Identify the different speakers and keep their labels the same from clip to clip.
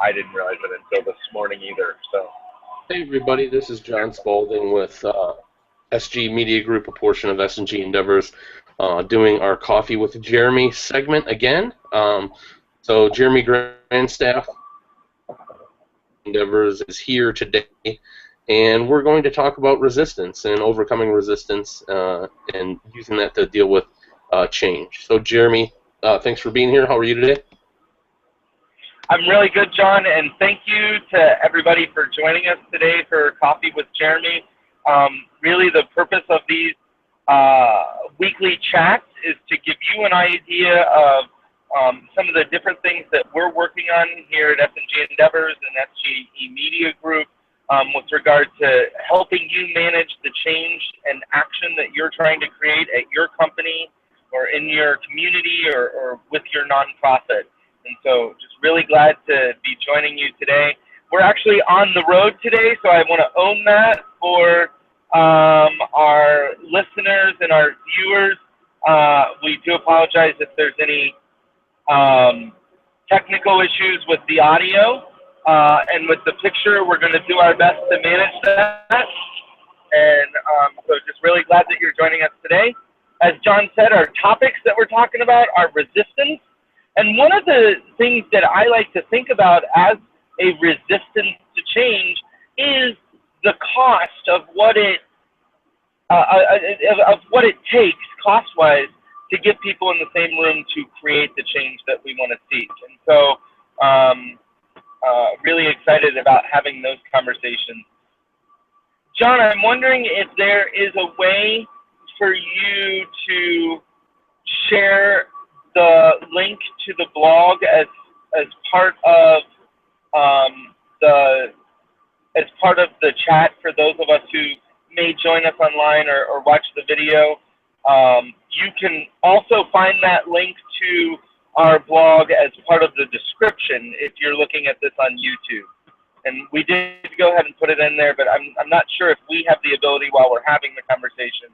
Speaker 1: I didn't realize it until this morning either. So
Speaker 2: Hey everybody, this is John Spalding with SG Media Group, a portion of S&G Endeavors, doing our Coffee with Jeremy segment again. So Jeremy Grandstaff Endeavors is here today, and we're going to talk about resistance and overcoming resistance and using that to deal with change. So Jeremy, thanks for being here. How are you today?
Speaker 1: I'm really good, John, and thank you to everybody for joining us today for Coffee with Jeremy. Really, the purpose of these weekly chats is to give you an idea of some of the different things that we're working on here at S&G Endeavors and SGE Media Group with regard to helping you manage the change and action that you're trying to create at your company or in your community or with your nonprofit. And so just really glad to be joining you today. We're actually on the road today, so I want to own that for our listeners and our viewers. We do apologize if there's any technical issues with the audio. And with the picture, we're going to do our best to manage that. And so just really glad that you're joining us today. As John said, our topics that we're talking about are resistance. And one of the things that I like to think about as a resistance to change is the cost of what it takes, cost-wise, to get people in the same room to create the change that we want to seek. And so, really excited about having those conversations. John, I'm wondering if there is a way for you to share the link to the blog as part of the chat for those of us who may join us online or watch the video. You can also find that link to our blog as part of the description if you're looking at this on YouTube. And we did go ahead and put it in there, but I'm not sure if we have the ability while we're having the conversation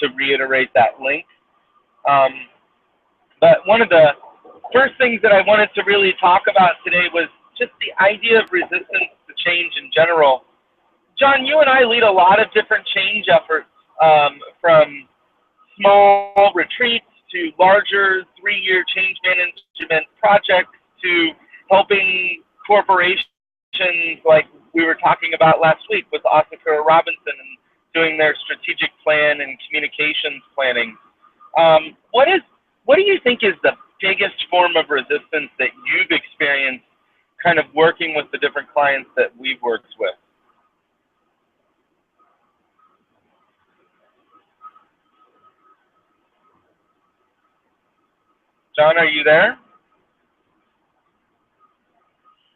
Speaker 1: to reiterate that link. But one of the first things that I wanted to really talk about today was just the idea of resistance to change in general. John, you and I lead a lot of different change efforts, from small retreats to larger 3-year change management projects to helping corporations like we were talking about last week with Oscar Robinson and doing their strategic plan and communications planning. What do you think is the biggest form of resistance that you've experienced kind of working with the different clients that we've worked with? John, are you there?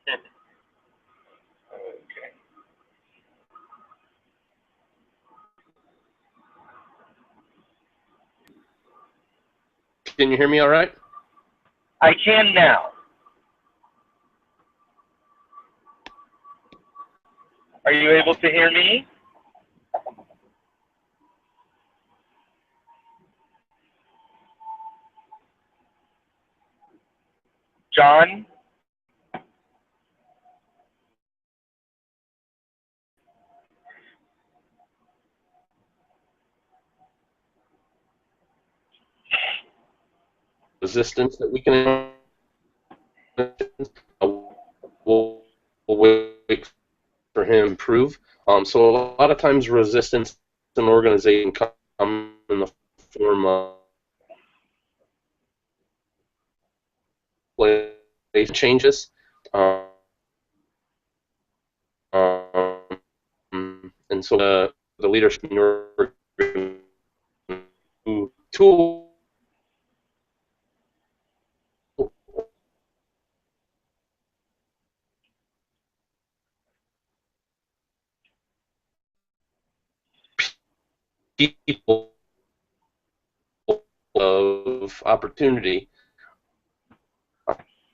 Speaker 1: Okay.
Speaker 2: Can you hear me all right?
Speaker 1: I can now. Are you able to hear me? John?
Speaker 2: Resistance that we can we'll wait for him to improve. So a lot of times resistance in an organization come in the form of changes. And so the leadership in your tool people of opportunity.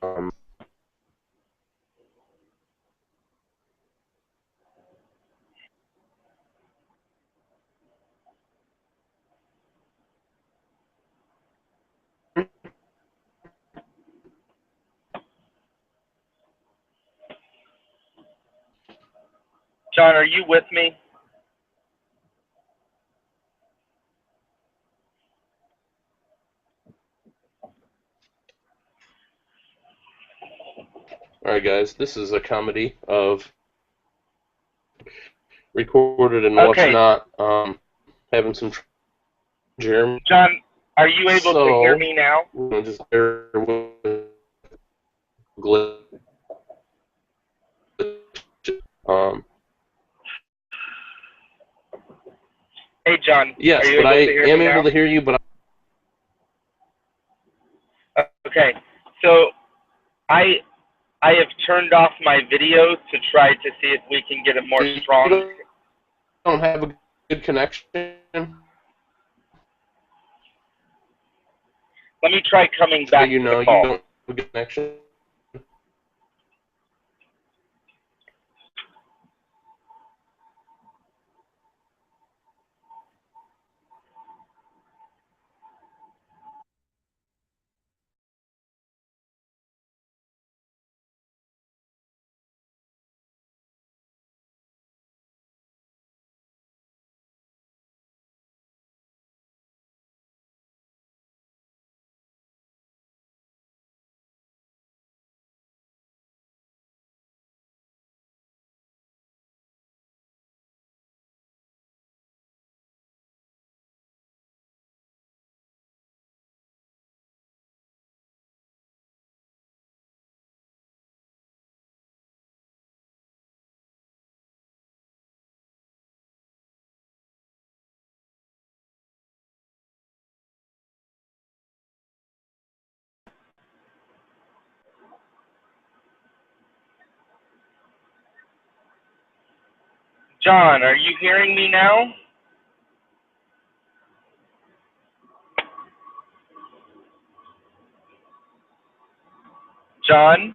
Speaker 2: Um,
Speaker 1: John, are you with me?
Speaker 2: All right, guys, this is a comedy of recorded and what's
Speaker 1: Okay.
Speaker 2: not. Having some Jeremy.
Speaker 1: John, are you able to hear
Speaker 2: So
Speaker 1: me now?
Speaker 2: we're gonna just bear with glitch.
Speaker 1: Hey, John,
Speaker 2: Yes,
Speaker 1: are you
Speaker 2: but
Speaker 1: able
Speaker 2: I
Speaker 1: to hear
Speaker 2: am
Speaker 1: me
Speaker 2: able
Speaker 1: now?
Speaker 2: to hear you. But
Speaker 1: Okay. So I have turned off my video to try to see if we can get a more
Speaker 2: you
Speaker 1: strong.
Speaker 2: don't have a good connection.
Speaker 1: Let me try coming
Speaker 2: So
Speaker 1: back
Speaker 2: you
Speaker 1: to the
Speaker 2: know you
Speaker 1: call.
Speaker 2: don't have a good connection.
Speaker 1: John, are you hearing me now? John?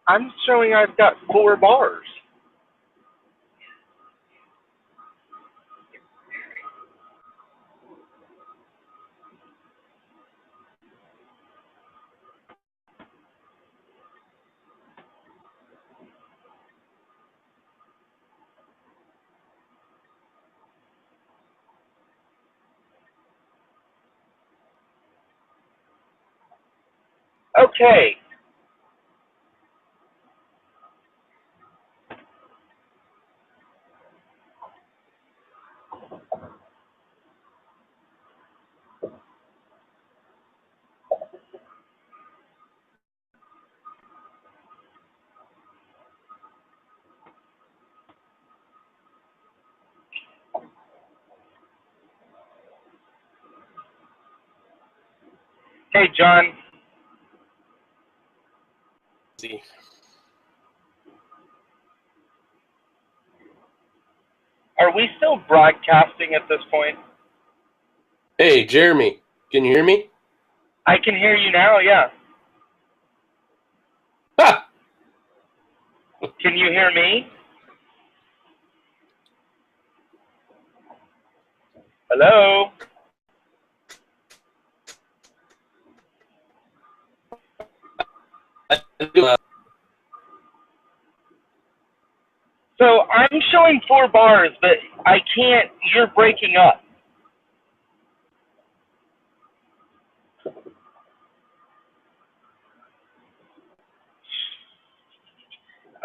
Speaker 1: I'm showing I've got 4 bars. Okay. Hey, John.
Speaker 2: See.
Speaker 1: Are we still broadcasting at this point?
Speaker 2: Hey, Jeremy, can you hear me?
Speaker 1: I can hear you now, yeah.
Speaker 2: Ha!
Speaker 1: Can you hear me? Hello? So I'm showing 4 bars, but I can't, you're breaking up.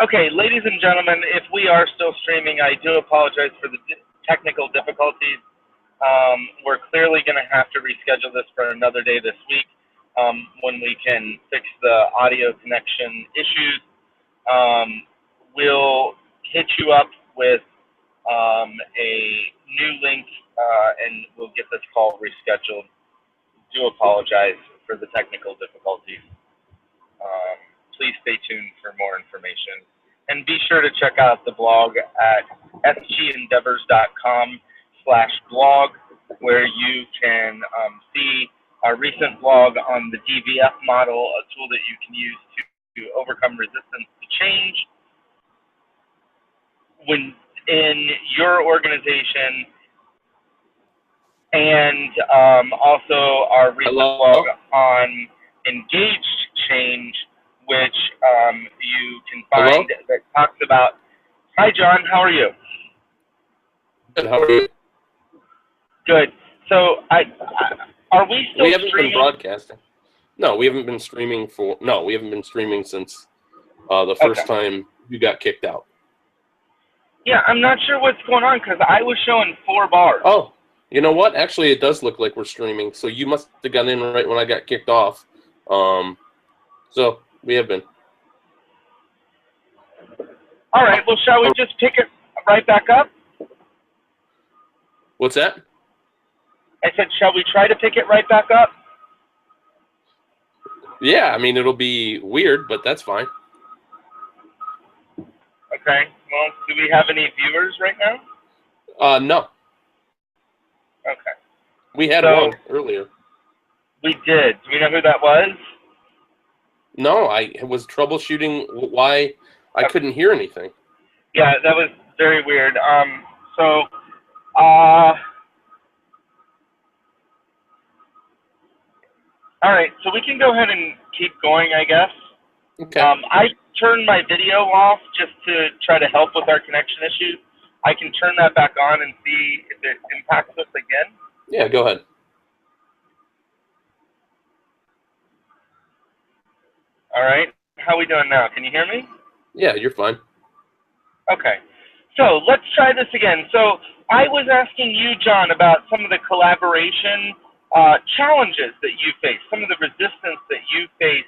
Speaker 1: Okay, ladies and gentlemen, if we are still streaming, I do apologize for the technical difficulties. We're clearly going to have to reschedule this for another day this week when we can fix the audio connection issues. We'll hit you up with a new link and we'll get this call rescheduled. Do apologize for the technical difficulties. Please stay tuned for more information. And be sure to check out the blog at sgendeavors.com/blog, where you can see our recent blog on the DVF model, a tool that you can use to overcome resistance to change. when in your organization, and also our recent blog
Speaker 2: Hello?
Speaker 1: on EngagedChange, which you can find
Speaker 2: Hello?
Speaker 1: that talks about. Hi, John. How are you?
Speaker 2: Good, how are you?
Speaker 1: Good. So, are we
Speaker 2: We
Speaker 1: still
Speaker 2: haven't been
Speaker 1: streaming?
Speaker 2: broadcasting. No, we haven't been streaming since the
Speaker 1: Okay.
Speaker 2: first time you got kicked out.
Speaker 1: Yeah, I'm not sure what's going on because I was showing 4 bars.
Speaker 2: Oh, you know what? Actually, it does look like we're streaming, so you must have got in right when I got kicked off. So we have been.
Speaker 1: All right. Well, shall we just pick it right back up?
Speaker 2: What's that?
Speaker 1: I said, shall we try to pick it right back up?
Speaker 2: Yeah, I mean, it'll be weird, but that's fine.
Speaker 1: Okay. Well, do we have any viewers right now?
Speaker 2: No,
Speaker 1: Okay.
Speaker 2: we had
Speaker 1: So
Speaker 2: one earlier.
Speaker 1: we did. Do we know who that was?
Speaker 2: No, I was troubleshooting why I couldn't hear anything.
Speaker 1: Yeah, that was very weird. So, uh, all right. So we can go ahead and keep going, I guess.
Speaker 2: Okay.
Speaker 1: I turned my video off just to try to help with our connection issues. I can turn that back on and see if it impacts us again.
Speaker 2: Yeah, go ahead.
Speaker 1: All right. How are we doing now? Can you hear me?
Speaker 2: Yeah, you're fine.
Speaker 1: Okay. So let's try this again. So I was asking you, John, about some of the collaboration challenges that you face, some of the resistance that you face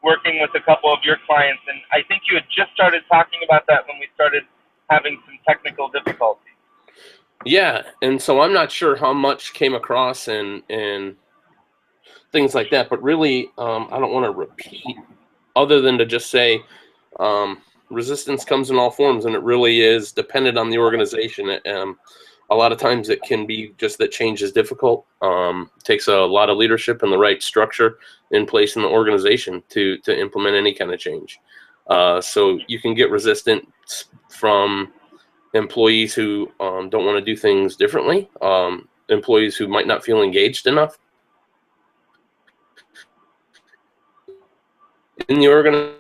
Speaker 1: working with a couple of your clients. And I think you had just started talking about that when we started having some technical difficulties.
Speaker 2: Yeah, and so I'm not sure how much came across and things like that, but really, I don't want to repeat other than to just say resistance comes in all forms, and it really is dependent on the organization. A lot of times it can be just that change is difficult. It takes a lot of leadership and the right structure in place in the organization to implement any kind of change. So you can get resistance from employees who don't want to do things differently, employees who might not feel engaged enough in the organization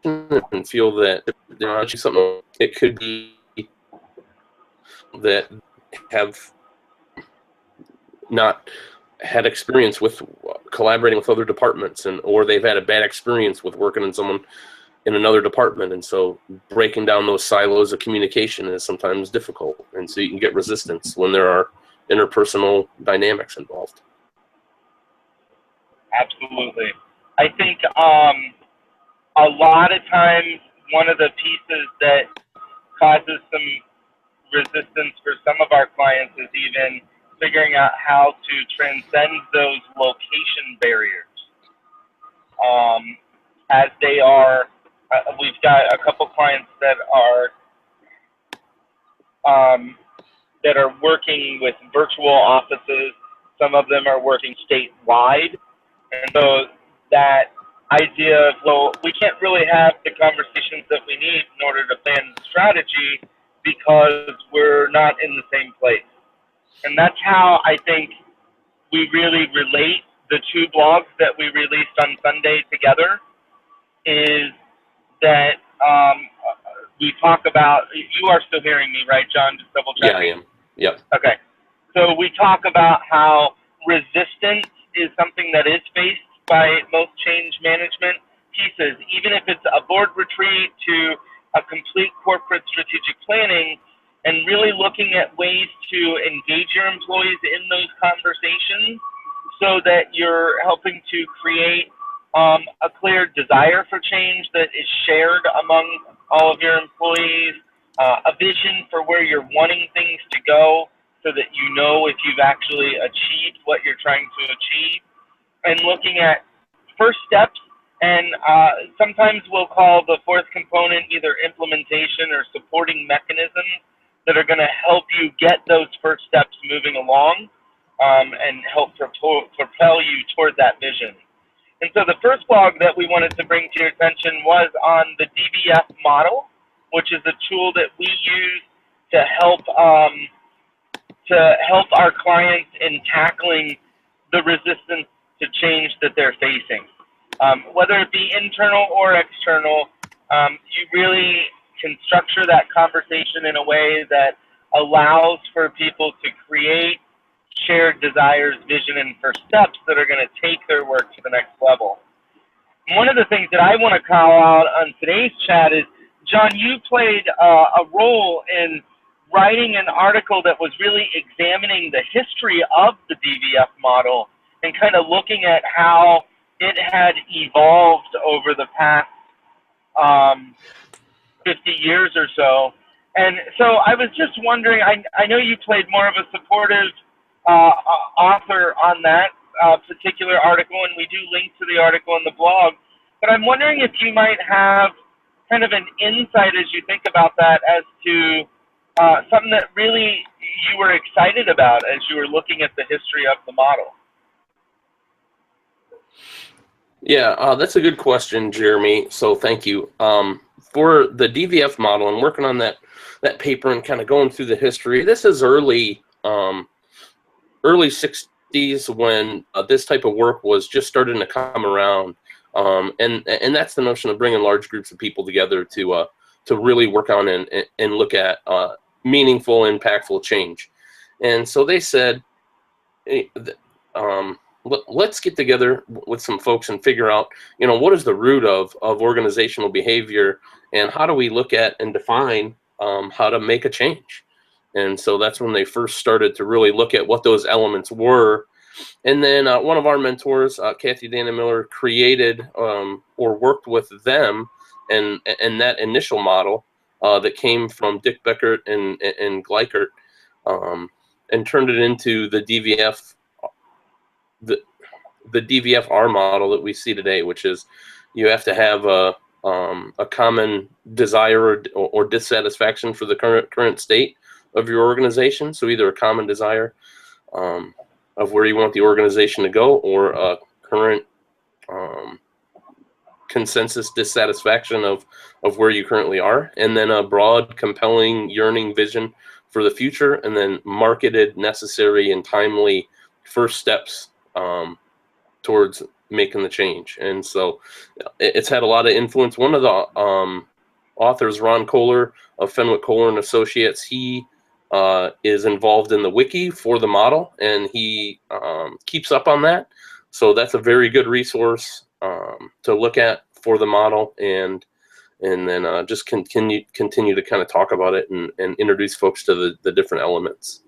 Speaker 2: and feel that they're not doing something. It could be that have not had experience with collaborating with other departments, or they've had a bad experience with working in someone in another department, and so breaking down those silos of communication is sometimes difficult, and so you can get resistance when there are interpersonal dynamics involved.
Speaker 1: Absolutely. I think a lot of times one of the pieces that causes some resistance for some of our clients is even figuring out how to transcend those location barriers. As they are, we've got a couple clients um, that are working with virtual offices. Some of them are working statewide, and so that idea of, well, we can't really have the conversations that we need in order to plan strategy because we're not in the same place. And that's how I think we really relate the 2 blogs that we released on Sunday together, is that we talk about, you are still hearing me, right, John? Just double
Speaker 2: Yeah, I
Speaker 1: checking.
Speaker 2: am. Yep.
Speaker 1: Okay. So we talk about how resistance is something that is faced by most change management pieces, even if it's a board retreat to a complete corporate strategic planning, and really looking at ways to engage your employees in those conversations so that you're helping to create a clear desire for change that is shared among all of your employees, a vision for where you're wanting things to go so that you know if you've actually achieved what you're trying to achieve, and looking at first steps. And sometimes we'll call the 4th component either implementation or supporting mechanisms that are going to help you get those first steps moving along and help propel you toward that vision. And so the first blog that we wanted to bring to your attention was on the DVF model, which is a tool that we use to help our clients in tackling the resistance to change that they're facing. Whether it be internal or external, you really can structure that conversation in a way that allows for people to create shared desires, vision, and first steps that are going to take their work to the next level. One of the things that I want to call out on today's chat is, John, you played a role in writing an article that was really examining the history of the DVF model and kind of looking at how it had evolved over the past 50 years or so. And so I was just wondering, I know you played more of a supportive author on that particular article, and we do link to the article in the blog, but I'm wondering if you might have kind of an insight as you think about that as to something that really you were excited about as you were looking at the history of the model.
Speaker 2: Yeah, that's a good question, Jeremy. So thank you. For the DVF model and working on that paper and kind of going through the history, this is early 60s when this type of work was just starting to come around. And that's the notion of bringing large groups of people together to really work on and look at meaningful, impactful change. And so they said, let's get together with some folks and figure out, what is the root of organizational behavior, and how do we look at and define how to make a change. And so that's when they first started to really look at what those elements were. And then one of our mentors, Kathy Dana Miller, created or worked with them and that initial model that came from Dick Beckert and Gleichert, and turned it into the DVF, the DVFR model that we see today, which is you have to have a common desire or dissatisfaction for the current state of your organization. So either a common desire of where you want the organization to go, or a current consensus dissatisfaction of where you currently are, and then a broad, compelling, yearning vision for the future, and then marketed, necessary, and timely first steps towards making the change. And so it's had a lot of influence. One of the authors, Ron Kohler of Fenwick Kohler and Associates, he is involved in the wiki for the model, and he keeps up on that. So that's a very good resource to look at for the model, and then just continue to kind of talk about it and introduce folks to the different elements.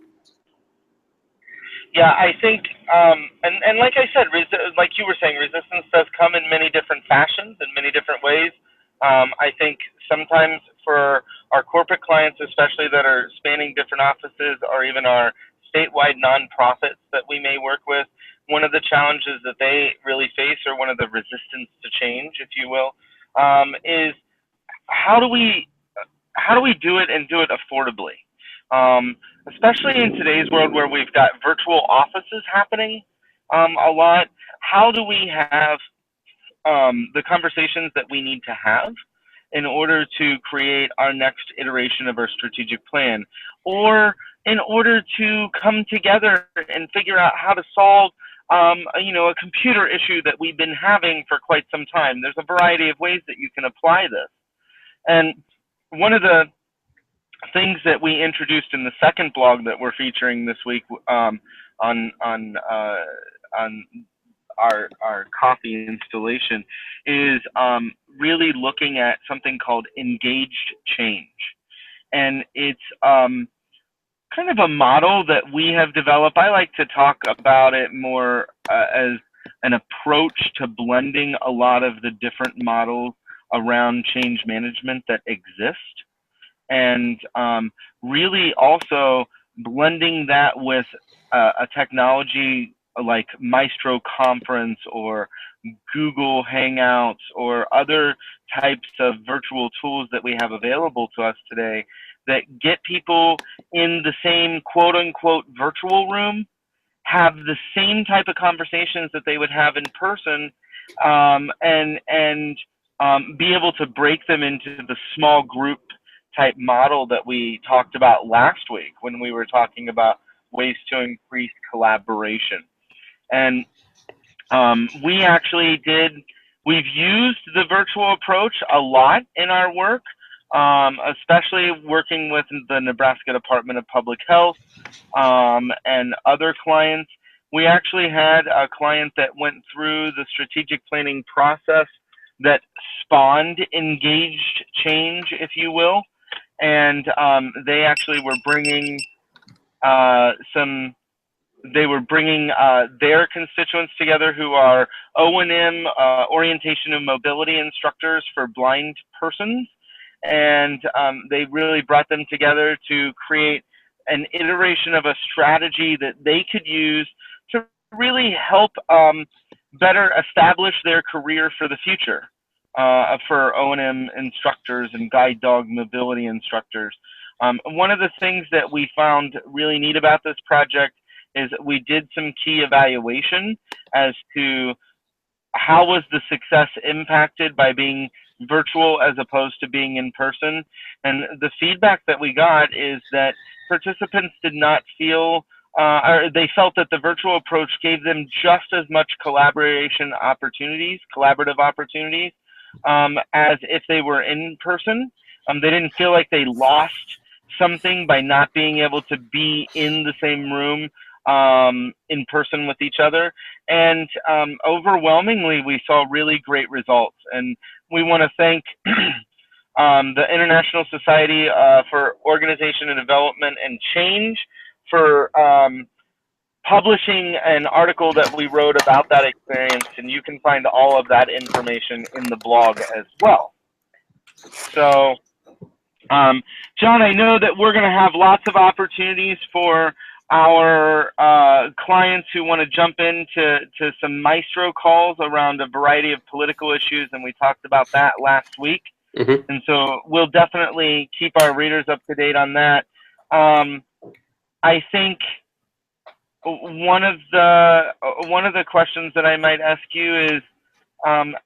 Speaker 1: Yeah, I think, and like I said, like you were saying, resistance does come in many different fashions, in many different ways. I think sometimes for our corporate clients, especially that are spanning different offices, or even our statewide nonprofits that we may work with, one of the challenges that they really face, or one of the resistance to change, if you will, is how do we do it and do it affordably? Especially in today's world where we've got virtual offices happening a lot. How do we have the conversations that we need to have in order to create our next iteration of our strategic plan, or in order to come together and figure out how to solve a computer issue that we've been having for quite some time? There's a variety of ways that you can apply this. And one of the things that we introduced in the second blog that we're featuring this week on our coffee installation is really looking at something called EngagedChange. And it's kind of a model that we have developed. I like to talk about it more as an approach to blending a lot of the different models around change management that exist, and really also blending that with a technology like Maestro Conference or Google Hangouts or other types of virtual tools that we have available to us today that get people in the same quote-unquote virtual room, have the same type of conversations that they would have in person, and be able to break them into the small group type model that we talked about last week when we were talking about ways to increase collaboration. And we actually we've used the virtual approach a lot in our work, especially working with the Nebraska Department of Public Health and other clients. We actually had a client that went through the strategic planning process that spawned engaged change, if you will. And they actually were bringing their constituents together who are O&M, orientation and mobility instructors for blind persons. And they really brought them together to create an iteration of a strategy that they could use to really help better establish their career for the future for O&M instructors and guide dog mobility instructors. One of the things that we found really neat about this project is we did some key evaluation as to how was the success impacted by being virtual as opposed to being in person. And the feedback that we got is that participants did not feel, or they felt that the virtual approach gave them just as much collaborative opportunities, as if they were in person. They didn't feel like they lost something by not being able to be in the same room in person with each other. And overwhelmingly, we saw really great results. And we want to thank the International Society for Organization and Development and Change for publishing an article that we wrote about that experience. And you can find all of that information in the blog as well. So, John, I know that we're going to have lots of opportunities for our clients who want to jump into some maestro calls around a variety of political issues, and we talked about that last week.
Speaker 2: Mm-hmm.
Speaker 1: And so we'll definitely keep our readers up to date on that. I think one of the questions that I might ask you is,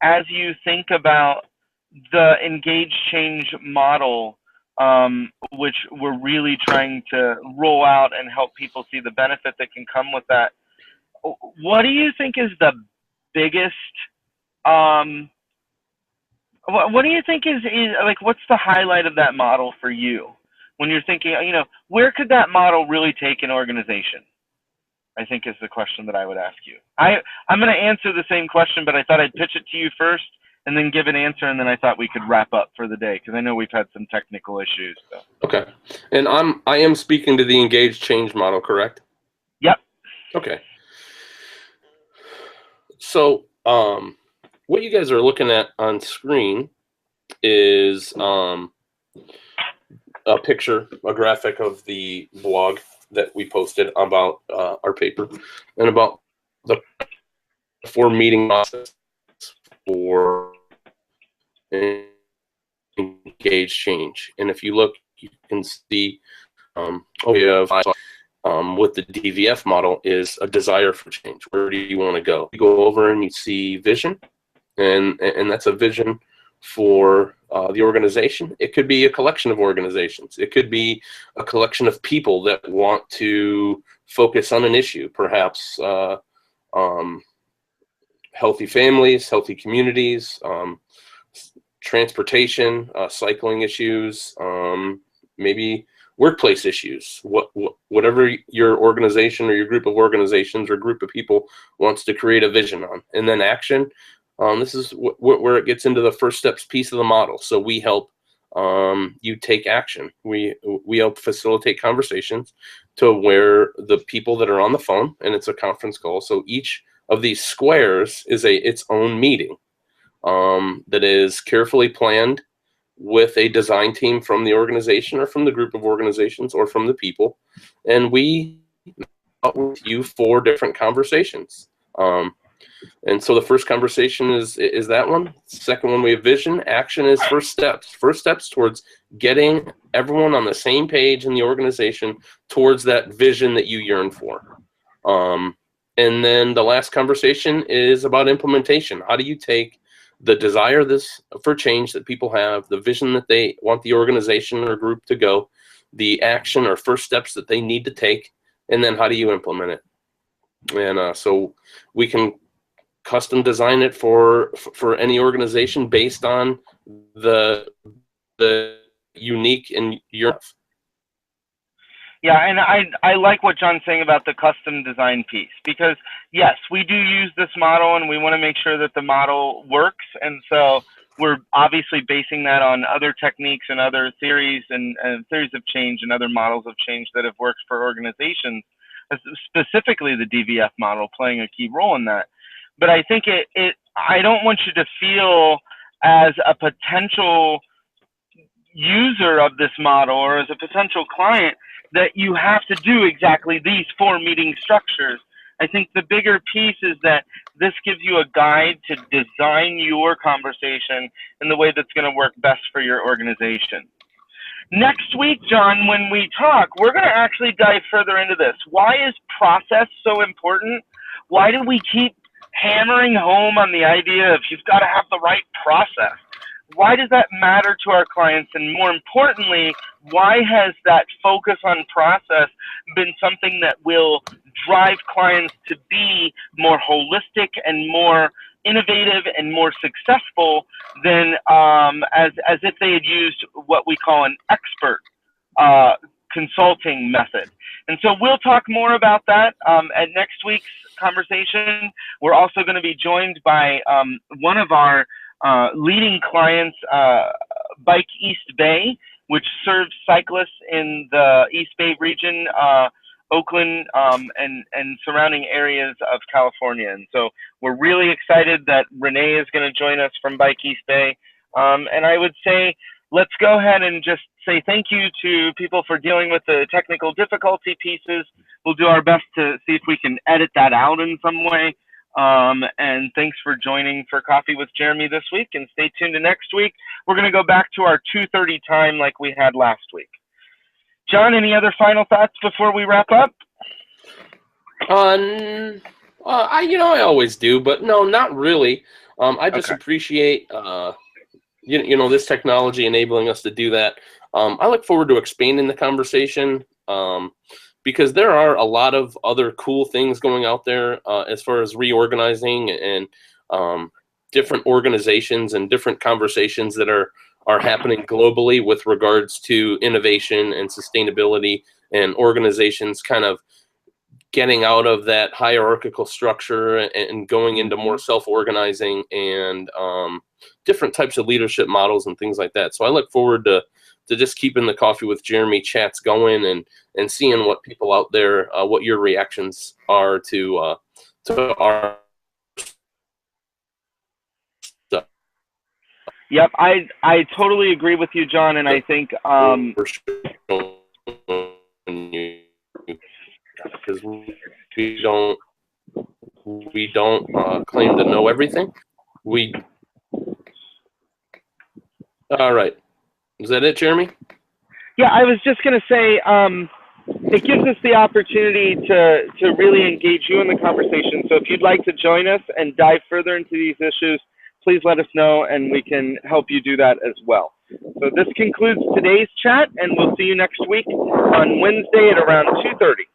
Speaker 1: as you think about the engage change model, which we're really trying to roll out and help people see the benefit that can come with that, what do you think is the biggest, what do you think is like, what's the highlight of that model for you when you're thinking, where could that model really take an organization? I think is the question that I would ask you. I'm going to answer the same question, but I thought I'd pitch it to you first and then give an answer, and then I thought we could wrap up for the day because I know we've had some technical issues. So.
Speaker 2: Okay, and I am speaking to the engage change model, correct?
Speaker 1: Yep.
Speaker 2: Okay. So what you guys are looking at on screen is a picture, a graphic of the blog that we posted about our paper and about the 4 meeting process for engage change. And if you look, you can see we have with the DVF model is a desire for change. Where do you want to go? You go over and you see vision, and that's a vision for the organization. It could be a collection of organizations. It could be a collection of people that want to focus on an issue, perhaps healthy families, healthy communities, transportation, cycling issues, maybe workplace issues, whatever your organization or your group of organizations or group of people wants to create a vision on. And then action, this is where it gets into the first steps piece of the model. So we help you take action. We help facilitate conversations to where the people that are on the phone, and it's a conference call. So each of these squares is its own meeting that is carefully planned with a design team from the organization or from the group of organizations or from the people. And we met with you 4 different conversations. And so the first conversation is that one. Second one, we have vision. Action is first steps. First steps towards getting everyone on the same page in the organization towards that vision that you yearn for. And then the last conversation is about implementation. How do you take the desire for change that people have, the vision that they want the organization or group to go, the action or first steps that they need to take, and then how do you implement it? And so we can custom design it for any organization based on the unique and your.
Speaker 1: Yeah, and I like what John's saying about the custom design piece, because yes, we do use this model and we want to make sure that the model works, and so we're obviously basing that on other techniques and other theories and theories of change and other models of change that have worked for organizations, specifically the DVF model playing a key role in that. But I think I don't want you to feel as a potential user of this model or as a potential client that you have to do exactly these 4 meeting structures. I think the bigger piece is that this gives you a guide to design your conversation in the way that's going to work best for your organization. Next week, John, when we talk, we're going to actually dive further into this. Why is process so important? Why do we keep hammering home on the idea of you've got to have the right process? Why does that matter to our clients? And more importantly, why has that focus on process been something that will drive clients to be more holistic and more innovative and more successful than as if they had used what we call an expert consulting method? And so we'll talk more about that at next week's conversation. We're also going to be joined by one of our leading clients, Bike East Bay, which serves cyclists in the East Bay region, Oakland, and surrounding areas of California. And so we're really excited that Renee is going to join us from Bike East Bay. And I would say, let's go ahead and just say thank you to people for dealing with the technical difficulty pieces. We'll do our best to see if we can edit that out in some way. And thanks for joining for Coffee with Jeremy this week, and stay tuned to next week. We're going to go back to our 2:30 time like we had last week. John, any other final thoughts before we wrap up?
Speaker 2: I always do, but no, not really. I just appreciate this technology enabling us to do that. I look forward to expanding the conversation. Because there are a lot of other cool things going out there as far as reorganizing and different organizations and different conversations that are happening globally with regards to innovation and sustainability, and organizations kind of getting out of that hierarchical structure and going into more self-organizing and different types of leadership models and things like that. So I look forward to just keeping the Coffee with Jeremy chats going and seeing what people out there, what your reactions are to our stuff.
Speaker 1: Yep, I totally agree with you, John, and I think
Speaker 2: because we don't claim to know everything. All right. Is that it, Jeremy?
Speaker 1: Yeah, I was just going to say it gives us the opportunity to really engage you in the conversation. So if you'd like to join us and dive further into these issues, please let us know, and we can help you do that as well. So this concludes today's chat, and we'll see you next week on Wednesday at around 2:30.